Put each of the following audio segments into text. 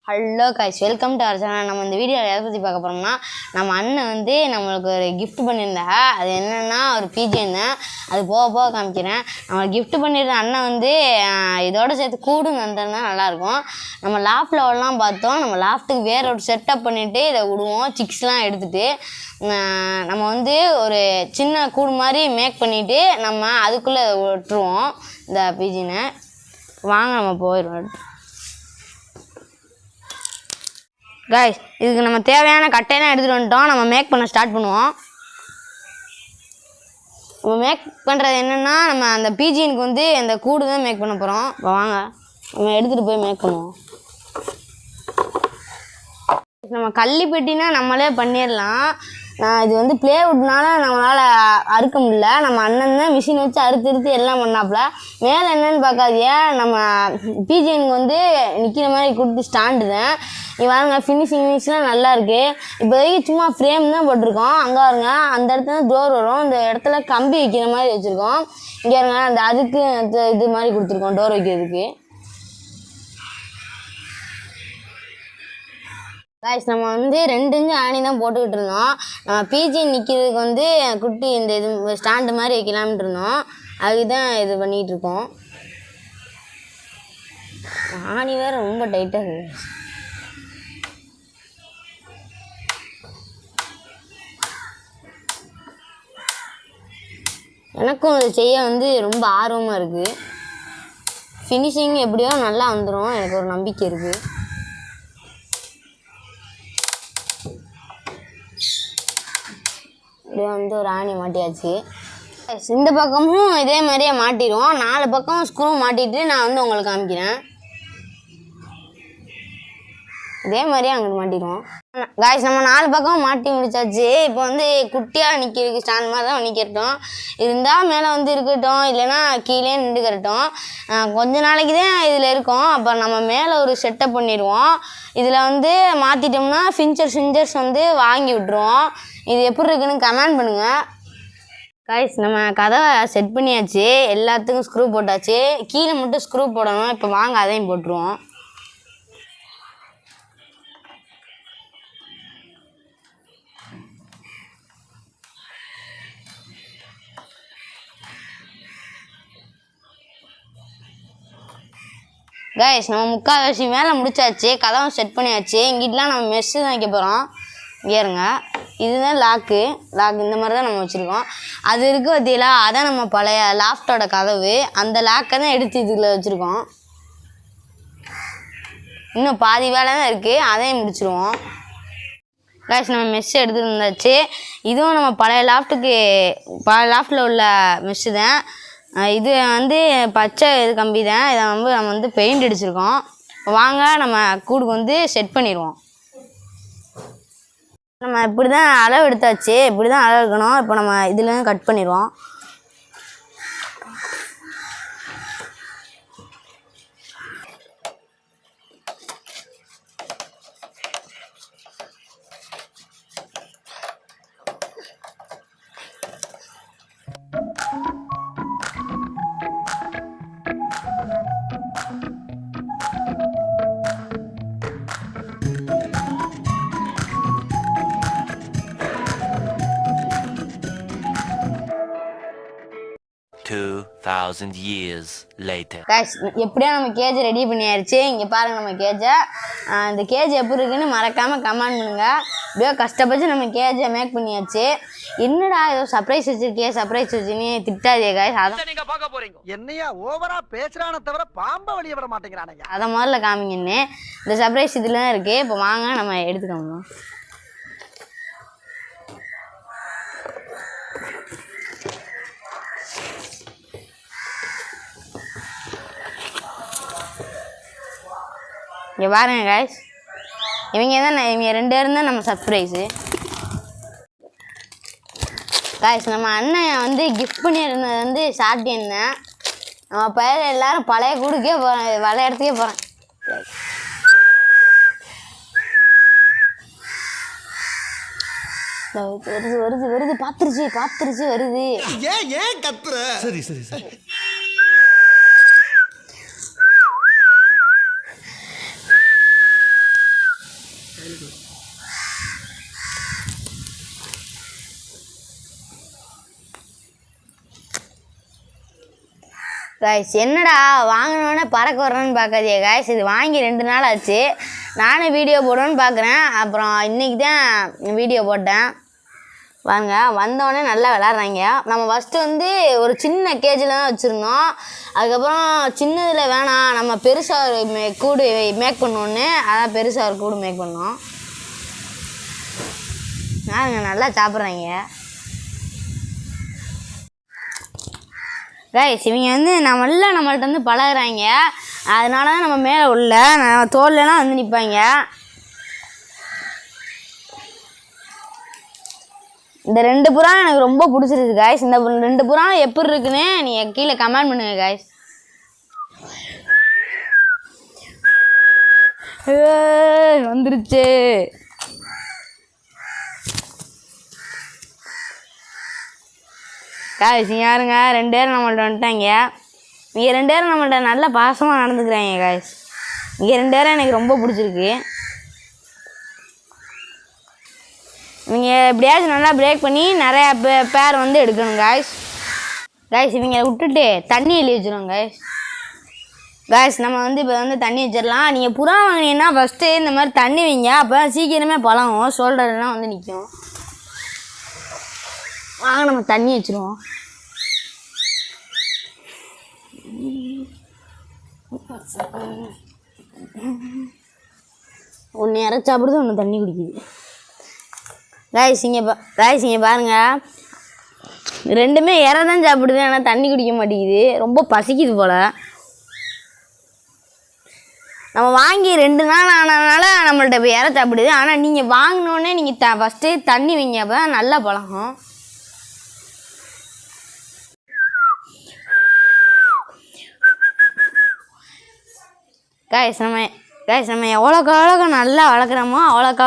Hello guys, welcome to our channel. நம்ம இந்த வீடியோவில் எதை பற்றி பார்க்க போகிறோம்னா, நம்ம அண்ணன் வந்து நம்மளுக்கு ஒரு கிஃப்ட் பண்ணியிருந்தா. அது என்னென்னா ஒரு பிஜிஎன் தான். அது போக போக காமிக்கிறேன். நம்ம கிஃப்ட் பண்ணியிருந்த அண்ணன் வந்து இதோடு சேர்த்து கூடும் வந்திருந்தா நல்லாயிருக்கும். நம்ம லாஃப்டில் வரலாம் பார்த்தோம். நம்ம லாஃப்ட்டுக்கு வேற ஒரு செட்டப் பண்ணிவிட்டு இதை விடுவோம். சிக்ஸ்லாம் எடுத்துகிட்டு நம்ம வந்து ஒரு சின்ன கூடு மாதிரி மேக் பண்ணிவிட்டு நம்ம அதுக்குள்ளே விட்டுருவோம் இந்த பிஜினை. வாங்க நம்ம போயிடுவோம். கைஸ், இதுக்கு நம்ம தேவையான கட்டையெல்லாம் எடுத்துகிட்டு வந்துட்டோம். நம்ம மேக் பண்ண ஸ்டார்ட் பண்ணுவோம். நம்ம மேக் பண்ணுறது என்னென்னா, நம்ம அந்த பிஜினுக்கு வந்து அந்த கூடு தான் மேக் பண்ண போகிறோம். இப்போ வாங்க நம்ம எடுத்துகிட்டு போய் மேக் பண்ணுவோம். நம்ம கள்ளிப்பெட்டினா நம்மளே பண்ணிடலாம். இது வந்து ப்ளேவுட்னால நம்மளால் அறுக்க முடியல. நம்ம அண்ணன் தான் மிஷின் வச்சு அறுத்து எல்லாம் பண்ணாப்புல. மேலே என்னன்னு பார்க்காதியா, நம்ம பிஜிஎனுக்கு வந்து நிற்கிற மாதிரி கொடுத்து ஸ்டாண்டு தான். பாருங்க, ஃபினிஷிங்லாம் நல்லா இருக்குது. இப்போதைக்கு சும்மா ஃப்ரேம் தான் போட்டிருக்கோம். அங்கே பாருங்க, அந்த இடத்துல டோர் வரும். இந்த இடத்துல கம்பி வைக்கிற மாதிரி வச்சுருக்கோம். இங்கே இருங்க, அந்த அதுக்கு இது மாதிரி கொடுத்துருக்கோம் டோர் வைக்கிறதுக்கு. கைஸ், நம்ம வந்து 2 இன்ச்சு ஆணி தான் போட்டுக்கிட்டு இருந்தோம். நம்ம பிஜிஎன் நிற்கிறதுக்கு வந்து குட்டி இந்த இது ஸ்டாண்டு மாதிரி வைக்கலாம்னு இருந்தோம். அதுதான் இது பண்ணிகிட்டு இருக்கோம். ஆணி வேறு ரொம்ப டைட்டாக இருக்குது. எனக்கும் அதை செய்ய வந்து ரொம்ப ஆர்வமாக இருக்குது. ஃபினிஷிங் எப்படியோ நல்லா வந்துடும், எனக்கு ஒரு நம்பிக்கை இருக்குது. இப்படியே வந்து ஒரு ஆணி மாட்டியாச்சு. இந்த பக்கமும் இதே மாதிரியே மாட்டிடுவோம். 4 பக்கம் ஸ்க்ரூ மாட்டிட்டு நான் வந்து உங்களுக்கு காமிக்கிறேன். இதே மாதிரியே அங்கிட்டு மாட்டிடுவோம். கைஸ், நம்ம 4 பக்கம் மாட்டி முடிச்சாச்சு. இப்போ வந்து குட்டியாக நிற்கிறதுக்கு ஸ்டாண்ட் மாதிரி தான் நிற்கிறட்டும். இருந்தால் மேலே வந்து இருக்கட்டும், இல்லைன்னா கீழே நின்றுக்கிறட்டும். கொஞ்ச நாளைக்கு தான் இதில் இருக்கும். அப்போ நம்ம மேலே ஒரு செட்டப் பண்ணிடுவோம். இதில் வந்து மாற்றிட்டோம்னா ஃபிஞ்சர்ஸ் வந்து வாங்கி விட்டுருவோம். இது எப்படி இருக்குன்னு கமெண்ட் பண்ணுங்கள். கைஸ், நம்ம கதவை செட் பண்ணியாச்சு. எல்லாத்துக்கும் ஸ்க்ரூ போட்டாச்சு. கீழே மட்டும் ஸ்க்ரூ போடணும். இப்போ வாங்க அதையும் போட்டுருவோம். கைஸ், நம்ம 3/4 மேலே முடிச்சாச்சு. கதவும் செட் பண்ணியாச்சு. இங்கிட்டலாம் நம்ம மெஸ்ஸு தான் வைக்க போகிறோம். ஏறுங்க, இதுதான் லாக்கு இந்த மாதிரி தான் நம்ம வச்சுருக்கோம். அது இருக்குது பார்த்தீங்களா, அதான் நம்ம பழைய லாஃப்டோட கதவு. அந்த லாக்கை தான் எடுத்து இதில் வச்சுருக்கோம். இன்னும் பாதி வேலை தான் இருக்குது, அதையும் முடிச்சிடுவோம். கைஸ், நம்ம மெஸ்ஸு எடுத்துகிட்டு வந்தாச்சு. இதுவும் நம்ம பழைய லாஃப்டில் உள்ள மெஸ்ஸு தான். இது வந்து பச்சை இது கம்பி தான். இதை நம்ம வந்து பெயிண்ட் அடிச்சிருக்கோம். வாங்க நம்ம கூடுக்கு வந்து செட் பண்ணிடுவோம். நம்ம இப்படி தான் அளவு எடுத்தாச்சு. இப்படி தான் அளவு எடுக்கணும். இப்போ நம்ம இதில் கட் பண்ணிடுவோம். years later. கைஸ், எப்படியா நம்ம கேஜ் ரெடி பண்ணியாச்சு. இங்கே பாருங்கள் நம்ம கேஜை. இந்த கேஜ் எப்படி இருக்குன்னு மறக்காமல் கமெண்ட் பண்ணுங்கள். இப்படியோ கஷ்டப்பட்டு நம்ம கேஜை மேக் பண்ணியாச்சு. என்னடா ஏதோ சர்ப்ரைஸ் வச்சுன்னு திட்டாதே கைஸ். அதான் நீங்க பார்க்க போறீங்க. என்னையா ஓவரா பேசுறானே தவிர பாம்ப வெளிய விட மாட்டேங்கிறானே. அதை முதல்ல காமிங்கன்னு. இந்த சர்ப்ரைஸ் இதில் தான் இருக்குது. இப்போ வாங்க நம்ம எடுத்துக்கணும். இங்கே பாருங்க கைஸ், இவங்க 2 பேரும் தான் நம்ம சர்ப்ரைஸு. கைஸ், நம்ம அண்ணன் வந்து கிஃப்ட் பண்ணியிருந்தது வந்து ஷார்ட் என்ன. நம்ம பயிர் எல்லோரும் பழைய கூடுக்கே போகிறேன், பழைய இடத்துக்கே போகிறேன். வருது பார்த்துருச்சு வருது. ஏன் கத்துற? சரி காய்ஸ் என்னடா வாங்கினோடனே பறக்க வர்றோன்னு பார்க்காதே காய்ஸ், இது வாங்கி 2 நாள் ஆச்சு. நானும் வீடியோ போடுவேன்னு பார்க்குறேன். அப்புறம் இன்றைக்கி தான் வீடியோ போட்டேன். வாங்க வந்தோடனே நல்லா விளாட்றாங்க. நம்ம ஃபஸ்ட்டு வந்து ஒரு சின்ன கேஜில் தான் வச்சுருந்தோம். அதுக்கப்புறம் சின்னதில் வேணாம், நம்ம பெருசாக ஒரு கூடு மேக் பண்ணோன்னு அதான் பெருசாக ஒரு கூடு மேக் பண்ணோம். நல்லா சாப்பிட்றாங்க கைஸ். இவங்க வந்து நம்மள்ட்ட வந்து பழகுறாங்க. அதனால தான் நம்ம மேலே உள்ள தோல்லலாம் வந்து நிற்பாங்க. இந்த 2 புறா எனக்கு ரொம்ப பிடிச்சிருக்கு காய்ஸ். இந்த 2 புறா எப்படி இருக்குன்னு நீங்கள் கீழே கமெண்ட் பண்ணுங்க காய்ஸ். வந்துருச்சு காய்ஸ். யாருங்க 2 பேரும் நம்மள்ட்ட வந்துட்டாங்க. இங்கே 2 பேரும் நம்மள்ட்ட நல்ல பாசமாக நடந்துக்கிறாங்க காய்ஸ். இங்கே 2 பேரும் எனக்கு ரொம்ப பிடிச்சிருக்கு. நீங்கள் எப்படியாச்சும் நல்லா பிரேக் பண்ணி நிறையா பேர் வந்து எடுக்கணும் காய்ஸ். இவங்க விட்டுட்டு தண்ணி எழுதி வச்சிடும் காய்ஸ். நம்ம வந்து இப்போ வந்து தண்ணி வச்சிடலாம். நீங்கள் புறா வாங்கினீங்கன்னா ஃபஸ்ட்டு இந்த மாதிரி தண்ணி வைங்க. அப்போ சீக்கிரமே பழகும், ஷோல்டர்லாம் வந்து நிற்கும். வாங்க நம்ம தண்ணி வச்சிருவோம். ஒன்று இறச்சி சாப்பிடுது, ஒன்று தண்ணி குடிக்குது காய்ஸ். இங்கே பாருங்கள், 2மே இற தான் சாப்பிடுது, ஆனால் தண்ணி குடிக்க மாட்டேங்குது. ரொம்ப பசிக்குது போல். நம்ம வாங்கி 2 நாள் ஆனதுனால நம்மள்ட்ட இப்போ இற சாப்பிடுது. ஆனால் நீங்கள் வாங்கினோடனே நீங்கள் ஃபஸ்ட்டு தண்ணி வைங்க, அப்போ தான் நல்லா பழகும். நம்ம எவ்வளோக்கு நல்லா வளர்க்குறோமோ அவ்வளோக்கு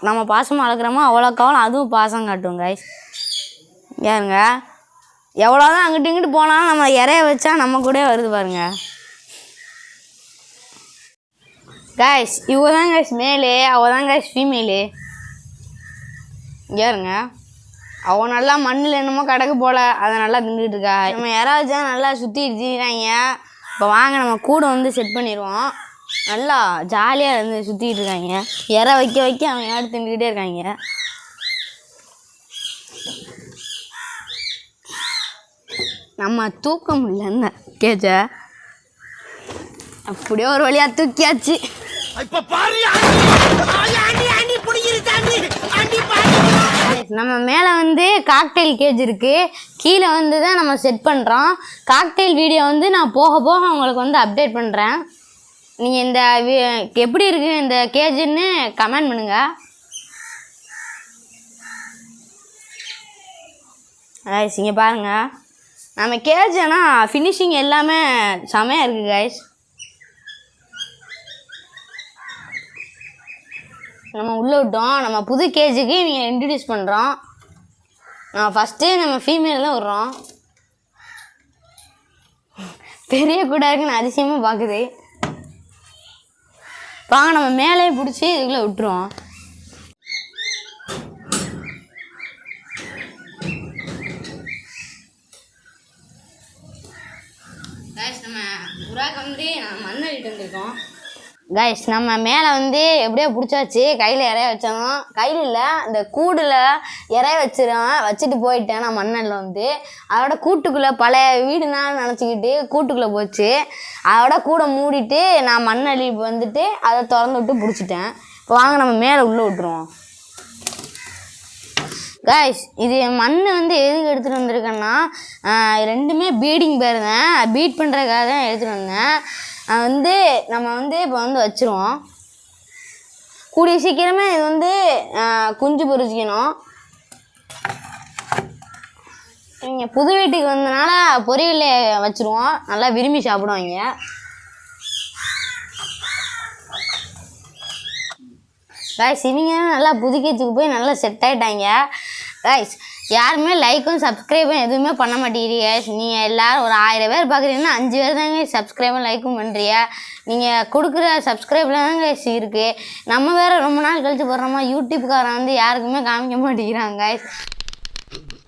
நம்ம பாசமாக வளர்க்குறோமோ அவ்வளோக்கு அதுவும் பாசம் காட்டும் காய்ஸ். ஏங்க எவ்வளோ தான் அங்கிட்டு இங்கிட்டு போனாலும் நம்ம இறைய வச்சா நம்ம கூட வருது பாருங்க காய்ஸ். இவ தான் காய்ஸ் மேலே, அவள் தான் காய்ஸ் ஃபீமேலு. ஏறுங்க, அவள் நல்லா மண்ணில் என்னமோ கிடக்கு போல், அதை நல்லா தின்னுட்டு இருக்கா. நம்ம யாராவது நல்லா சுற்றிட்டு திரிறாங்க. இப்போ வாங்க நம்ம கூட வந்து செட் பண்ணிடுவோம். நல்லா ஜாலியாக இருந்து சுற்றிட்டு இருக்காங்க. இற வைக்க அவங்க யாரும் தின்னுக்கிட்டே இருக்காங்க. நம்ம தூக்க முடியல இந்த கேஜை, அப்படியே ஒரு வழியாக தூக்கியாச்சு. நம்ம மேலே வந்து காக்டெயில் கேஜ் இருக்குது, கீழே வந்து தான் நம்ம செட் பண்ணுறோம். காக்டெயில் வீடியோ வந்து நான் போக உங்களுக்கு வந்து அப்டேட் பண்ணுறேன். நீங்கள் இந்த எப்படி இருக்குது இந்த கேஜுன்னு கமெண்ட் பண்ணுங்கள். கைஸ் இங்கே பாருங்கள், நம்ம கேஜ் ஆனால் ஃபினிஷிங் எல்லாமே செமையாக இருக்குது கைஸ். நம்ம உள்ளே விட்டோம். நம்ம புது கேஜுக்கு இவங்க இன்ட்ரடியூஸ் பண்ணுறோம். நம்ம ஃபஸ்ட்டு நம்ம ஃபீமேல் தான் விட்றோம். பெரிய கூட இருக்குன்னு அதிசயமாக பார்க்குது. வாங்க நம்ம மேலே பிடிச்சி இதுக்குள்ளே விட்டுருவோம். நம்ம புறாக்கு வந்து மண் அள்ளிட்டு வந்திருக்கோம் கைஸ். நம்ம மேலே வந்து எப்படியோ பிடிச்சாச்சு. கையில் இறைய வச்சோம், கையில் இல்லை இந்த கூடில் இறைய வச்சுட்டு போயிட்டேன் நான் மண்ணில் வந்து. அதோட கூட்டுக்குள்ளே பழைய வீடுனா நினச்சிக்கிட்டு கூட்டுக்குள்ளே போச்சு. அதோட கூட மூடிட்டு நான் மண்ணள்ளி வந்துட்டு அதை திறந்து விட்டு பிடிச்சிட்டேன். இப்போ வாங்க நம்ம மேலே உள்ளே விட்டுருவோம் கைஸ். இது மண் வந்து எதுக்கு எடுத்துகிட்டு வந்திருக்கேன்னா, 2மே பீடிங் பேர் தான், பீட் பண்ணுறதுக்காக தான் எடுத்துகிட்டு வந்தேன். வந்து நம்ம வந்து இப்போ வந்து வச்சுருவோம். கூடிய சீக்கிரமே இது வந்து குஞ்சு பொரிச்சிக்கணும். இவங்க புது வீட்டுக்கு வந்தனால பொரியலே வச்சுருவோம், நல்லா விரும்பி சாப்பிடுவாங்க. கைஸ் இவங்க நல்லா புது கேஜுக்கு போய் நல்லா செட் ஆகிட்டாங்க கைஸ். யாருமே லைக்கும் சப்ஸ்கிரைபும் எதுவுமே பண்ண மாட்டேங்கிறீங்க. நீங்கள் எல்லோரும் ஒரு 1000 பேர் பார்க்குறீங்கன்னா 5 பேர் தாங்க சப்ஸ்கிரைபும் லைக்கும் பண்ணுறீங்க. நீங்கள் கொடுக்குற சப்ஸ்கிரைபில் தாங்க இருக்குது. நம்ம வேறு ரொம்ப நாள் கழித்து போடுறோமா, யூடியூப்காரன் வந்து யாருக்குமே காமிக்க மாட்டேங்கிறாங்க கைஸ்.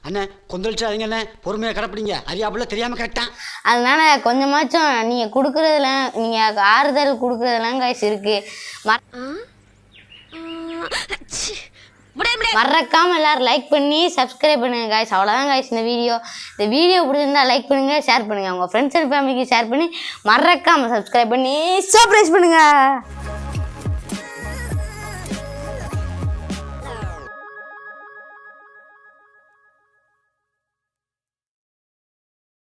அண்ணே கொந்தளிச்சாதீங்க அண்ணே, பொறுமையாக கிடப்பிடிங்க. அறியாப்புல தெரியாமல் கரெக்டாக. அதனால கொஞ்சமாச்சும் நீங்கள் கொடுக்குறதுலாம் நீங்கள் ஆறுதல் கொடுக்குறதுலாம் காய்ஸ் இருக்குது. மறக்காமல் எல்லோரும் லைக் பண்ணி சப்ஸ்கிரைப் பண்ணுங்க காய்ஸ். அவ்வளோதான் காய்ஸ் இந்த வீடியோ பிடிச்சிருந்தா லைக் பண்ணுங்கள், ஷேர் பண்ணுங்கள். உங்கள் ஃப்ரெண்ட்ஸ் அண்ட் ஃபேமிலிக்கு ஷேர் பண்ணி மறக்காமல் சப்ஸ்கிரைப் பண்ணி சர்ப்ரைஸ் பண்ணுங்கள்.